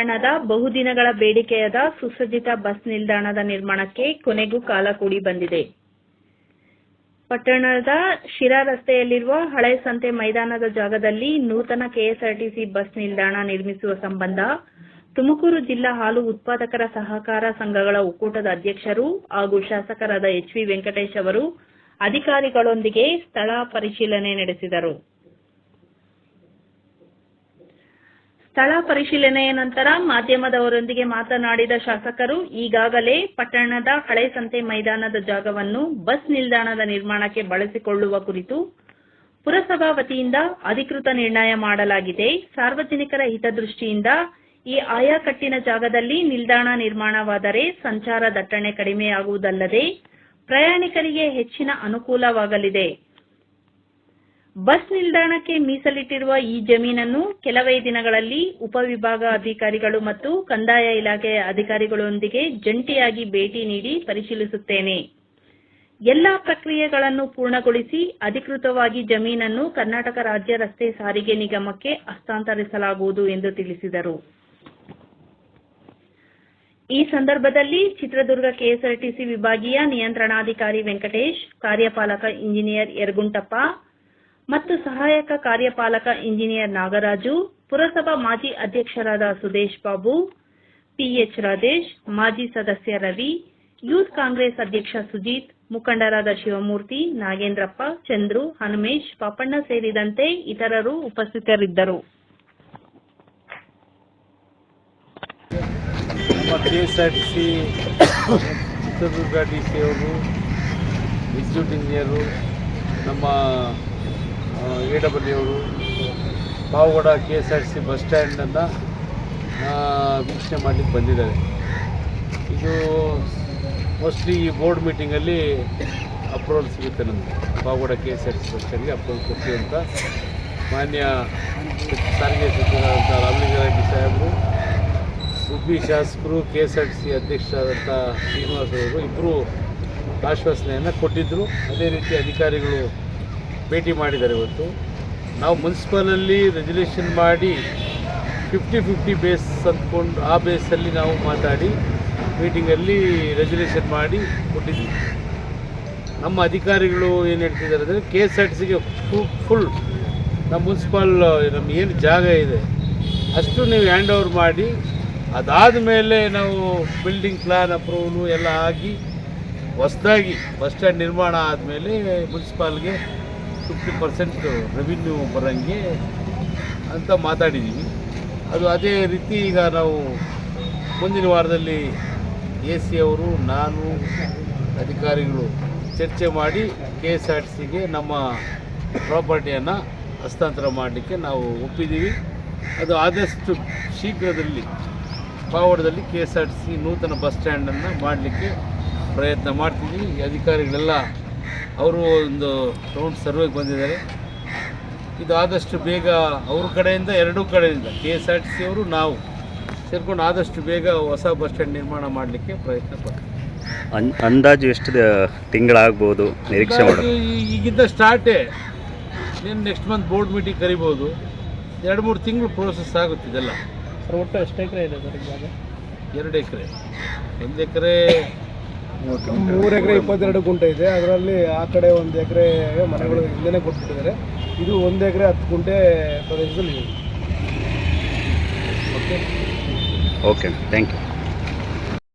ಪಟ್ಟಣದ ಬಹುದಿನಗಳ ಬೇಡಿಕೆಯಾದ ಸುಸಜ್ಜಿತ ಬಸ್ ನಿಲ್ದಾಣದ ನಿರ್ಮಾಣಕ್ಕೆ ಕೊನೆಗೂ ಕಾಲ ಕೂಡಿ ಬಂದಿದೆ. ಪಟ್ಟಣದ ಶಿರಾ ರಸ್ತೆಯಲ್ಲಿರುವ ಹಳೆ ಸಂತೆ ಮೈದಾನದ ಜಾಗದಲ್ಲಿ ನೂತನ ಕೆಎಸ್ಆರ್ಟಿಸಿ ಬಸ್ ನಿಲ್ದಾಣ ನಿರ್ಮಿಸುವ ಸಂಬಂಧ ತುಮಕೂರು ಜಿಲ್ಲಾ ಹಾಲು ಉತ್ಪಾದಕರ ಸಹಕಾರ ಸಂಘಗಳ ಒಕ್ಕೂಟದ ಅಧ್ಯಕ್ಷರು ಹಾಗೂ ಶಾಸಕರಾದ ಎಚ್.ವಿ. ವೆಂಕಟೇಶ್ ಅವರು ಅಧಿಕಾರಿಗಳೊಂದಿಗೆ ಸ್ಥಳ ಪರಿಶೀಲನೆ ನಡೆಸಿದರು. ಸ್ಥಳ ಪರಿಶೀಲನೆಯ ನಂತರ ಮಾಧ್ಯಮದವರೊಂದಿಗೆ ಮಾತನಾಡಿದ ಶಾಸಕರು, ಈಗಾಗಲೇ ಪಟ್ಟಣದ ಹಳೆ ಸಂತೆ ಮೈದಾನದ ಜಾಗವನ್ನು ಬಸ್ ನಿಲ್ದಾಣದ ನಿರ್ಮಾಣಕ್ಕೆ ಬಳಸಿಕೊಳ್ಳುವ ಕುರಿತು ಪುರಸಭಾ ವತಿಯಿಂದ ಅಧಿಕೃತ ನಿರ್ಣಯ ಮಾಡಲಾಗಿದೆ. ಸಾರ್ವಜನಿಕರ ಹಿತದೃಷ್ಟಿಯಿಂದ ಈ ಆಯಾಕಟ್ಟಿನ ಜಾಗದಲ್ಲಿ ನಿಲ್ದಾಣ ನಿರ್ಮಾಣವಾದರೆ ಸಂಚಾರ ದಟ್ಟಣೆ ಕಡಿಮೆಯಾಗುವುದಲ್ಲದೆ ಪ್ರಯಾಣಿಕರಿಗೆ ಹೆಚ್ಚಿನ ಅನುಕೂಲವಾಗಲಿದೆ. ಬಸ್ ನಿಲ್ದಾಣಕ್ಕೆ ಮೀಸಲಿಟ್ಟಿರುವ ಈ ಜಮೀನನ್ನು ಕೆಲವೇ ದಿನಗಳಲ್ಲಿ ಉಪವಿಭಾಗ ಅಧಿಕಾರಿಗಳು ಮತ್ತು ಕಂದಾಯ ಇಲಾಖೆಯ ಅಧಿಕಾರಿಗಳೊಂದಿಗೆ ಜಂಟಿಯಾಗಿ ಭೇಟಿ ನೀಡಿ ಪರಿಶೀಲಿಸುತ್ತೇನೆ. ಎಲ್ಲಾ ಪ್ರಕ್ರಿಯೆಗಳನ್ನು ಪೂರ್ಣಗೊಳಿಸಿ ಅಧಿಕೃತವಾಗಿ ಜಮೀನನ್ನು ಕರ್ನಾಟಕ ರಾಜ್ಯ ರಸ್ತೆ ಸಾರಿಗೆ ನಿಗಮಕ್ಕೆ ಹಸ್ತಾಂತರಿಸಲಾಗುವುದು ಎಂದು ತಿಳಿಸಿದರು. ಈ ಸಂದರ್ಭದಲ್ಲಿ ಚಿತ್ರದುರ್ಗ ಕೆಎಸ್ಆರ್ಟಿಸಿ ವಿಭಾಗೀಯ ನಿಯಂತ್ರಣಾಧಿಕಾರಿ ವೆಂಕಟೇಶ್, ಕಾರ್ಯಪಾಲಕ ಇಂಜಿನಿಯರ್ ಯರಗುಂಟಪ್ಪ ಮತ್ತು ಸಹಾಯಕ ಕಾರ್ಯಪಾಲಕ ಇಂಜಿನಿಯರ್ ನಾಗರಾಜು, ಪುರಸಭಾ ಮಾಜಿ ಅಧ್ಯಕ್ಷರಾದ ಸುದೇಶ್ ಬಾಬು, ಪಿಎಚ್ ರಾಜೇಶ್, ಮಾಜಿ ಸದಸ್ಯ ರವಿ, ಯೂತ್ ಕಾಂಗ್ರೆಸ್ ಅಧ್ಯಕ್ಷ ಸುಜಿತ್, ಮುಖಂಡರಾದ ಶಿವಮೂರ್ತಿ, ನಾಗೇಂದ್ರಪ್ಪ, ಚಂದ್ರು, ಹನುಮೇಶ್, ಪಾಪಣ್ಣ ಸೇರಿದಂತೆ ಇತರರು ಉಪಸ್ಥಿತರಿದ್ದರು. ಕೆಎಸ್ಆರ್ಟಿಸಿ ಚಿತ್ರದುರ್ಗ ಡಿಸಿ ಅವರು, ಎಕ್ಸಿಕ್ಯೂಟಿವ್ ಇಂಜಿನಿಯರು, ನಮ್ಮ AW ಅವರು ಪಾವಗಡ KSRTC ಬಸ್ ಸ್ಟ್ಯಾಂಡನ್ನು ವೀಕ್ಷಣೆ ಮಾಡಲಿಕ್ಕೆ ಬಂದಿದ್ದಾರೆ. ಇದು ಮೋಸ್ಟ್ಲಿ ಈ ಬೋರ್ಡ್ ಮೀಟಿಂಗಲ್ಲಿ ಅಪ್ರೂವಲ್ ಸಿಗುತ್ತೆ. ನಮಗೆ ಪಾವಗಡ KSRTC ಬಸ್ ಸ್ಟ್ಯಾಂಡ್ಗೆ ಅಪ್ರೂವಲ್ ಕೊಡ್ತೀವಿ ಅಂತ ಮಾನ್ಯ ಸಾರಿಗೆ ಸಚಿವರಾದಂಥ ರಾಮಲಿಂಗಾರೆಡ್ಡಿ ಸಾಹೇಬರು, ಗುಬ್ಬಿ ಶಾಸಕರು, KSRTC ಅಧ್ಯಕ್ಷರಾದಂಥ ಶ್ರೀನಿವಾಸ್ ಅವರು ಇಬ್ಬರು ಆಶ್ವಾಸನೆಯನ್ನು ಕೊಟ್ಟಿದ್ದರು. ಅದೇ ರೀತಿ ಅಧಿಕಾರಿಗಳು ಭೇಟಿ ಮಾಡಿದ್ದಾರೆ. ಇವತ್ತು ನಾವು ಮುನ್ಸಿಪಲಲ್ಲಿ ರೆಜುಲೇಷನ್ ಮಾಡಿ 50-50 ಬೇಸ್ ಅಂದ್ಕೊಂಡು ಆ ಬೇಸಲ್ಲಿ ನಾವು ಮಾತಾಡಿ ಮೀಟಿಂಗಲ್ಲಿ ರೆಜುಲೇಷನ್ ಮಾಡಿ ಕೊಟ್ಟಿದ್ವಿ. ನಮ್ಮ ಅಧಿಕಾರಿಗಳು ಏನು ಹೇಳ್ತಿದ್ದಾರೆ ಅಂದರೆ KSRTCಗೆ ಫುಲ್ ನಮ್ಮ ಮುನ್ಸಿಪಲ್ ನಮ್ಮ ಏನು ಜಾಗ ಇದೆ ಅಷ್ಟು ನೀವು ಹ್ಯಾಂಡ್ ಓವರ್ ಮಾಡಿ, ಅದಾದ ಮೇಲೆ ನಾವು ಬಿಲ್ಡಿಂಗ್ ಪ್ಲ್ಯಾನ್ ಅಪ್ರೂವಲು ಎಲ್ಲ ಆಗಿ ಹೊಸದಾಗಿ ಬಸ್ ಸ್ಟ್ಯಾಂಡ್ ನಿರ್ಮಾಣ ಆದಮೇಲೆ ಮುನ್ಸಿಪಾಲ್ಗೆ 50% ರೆವಿನ್ಯೂ ಬರೋಂಗೆ ಅಂತ ಮಾತಾಡಿದ್ದೀವಿ. ಅದು ಅದೇ ರೀತಿ ಈಗ ನಾವು ಮುಂದಿನ ವಾರದಲ್ಲಿ AC ಅವರು, ನಾನು, ಅಧಿಕಾರಿಗಳು ಚರ್ಚೆ ಮಾಡಿ KSRTCಗೆ ನಮ್ಮ ಪ್ರಾಪರ್ಟಿಯನ್ನು ಹಸ್ತಾಂತರ ಮಾಡಲಿಕ್ಕೆ ನಾವು ಒಪ್ಪಿದ್ದೀವಿ. ಅದು ಆದಷ್ಟು ಶೀಘ್ರದಲ್ಲಿ ಪಾವಗಡದಲ್ಲಿ KSRTC ನೂತನ ಬಸ್ ಸ್ಟ್ಯಾಂಡನ್ನು ಮಾಡಲಿಕ್ಕೆ ಪ್ರಯತ್ನ ಮಾಡ್ತಿದ್ದೀವಿ. ಈ ಅಧಿಕಾರಿಗಳೆಲ್ಲ ಅವರು ಒಂದು ರೌಂಡ್ ಸರ್ವೆಗೆ ಬಂದಿದ್ದಾರೆ. ಇದು ಆದಷ್ಟು ಬೇಗ ಅವ್ರ ಕಡೆಯಿಂದ, ಎರಡೂ ಕಡೆಯಿಂದ KSRTC ಅವರು ನಾವು ಸೇರ್ಕೊಂಡು ಆದಷ್ಟು ಬೇಗ ಹೊಸ ಬಸ್ ಸ್ಟ್ಯಾಂಡ್ ನಿರ್ಮಾಣ ಮಾಡಲಿಕ್ಕೆ ಪ್ರಯತ್ನ ಪಡ್ತೀವಿ. ಅಂದಾಜು ಎಷ್ಟು ತಿಂಗಳಾಗ್ಬೋದು ನಿರೀಕ್ಷೆ ಮಾಡೋದು? ಈಗಿಂದ ಸ್ಟಾರ್ಟೇ. ನೀನು ನೆಕ್ಸ್ಟ್ ಮಂತ್ ಬೋರ್ಡ್ ಮೀಟಿಂಗ್ ಕರಿಬೋದು. 2-3 ತಿಂಗಳು ಪ್ರೋಸೆಸ್ ಆಗುತ್ತೆ ಇದೆಲ್ಲ. ಸರ್, ಒಟ್ಟು ಎಷ್ಟು ಎಕರೆ ಇದೆ ಸರ್ ಇವಾಗ? 2 ಎಕರೆ. 1 ಎಕರೆ 3 ಎಕರೆ 22 ಗುಂಟೆ ಇದೆ. ಅದರಲ್ಲಿ ಆ ಕಡೆ 1 ಎಕರೆ ಮನೆಗಳು ಹಿಂದೆನೇ ಕೊಟ್ಬಿಟ್ಟಿದ್ದಾರೆ. ಇದು 1 ಎಕರೆ 10 ಗುಂಟೆ ಪ್ರದೇಶದಲ್ಲಿ ಇದೆ. Okay, thank you.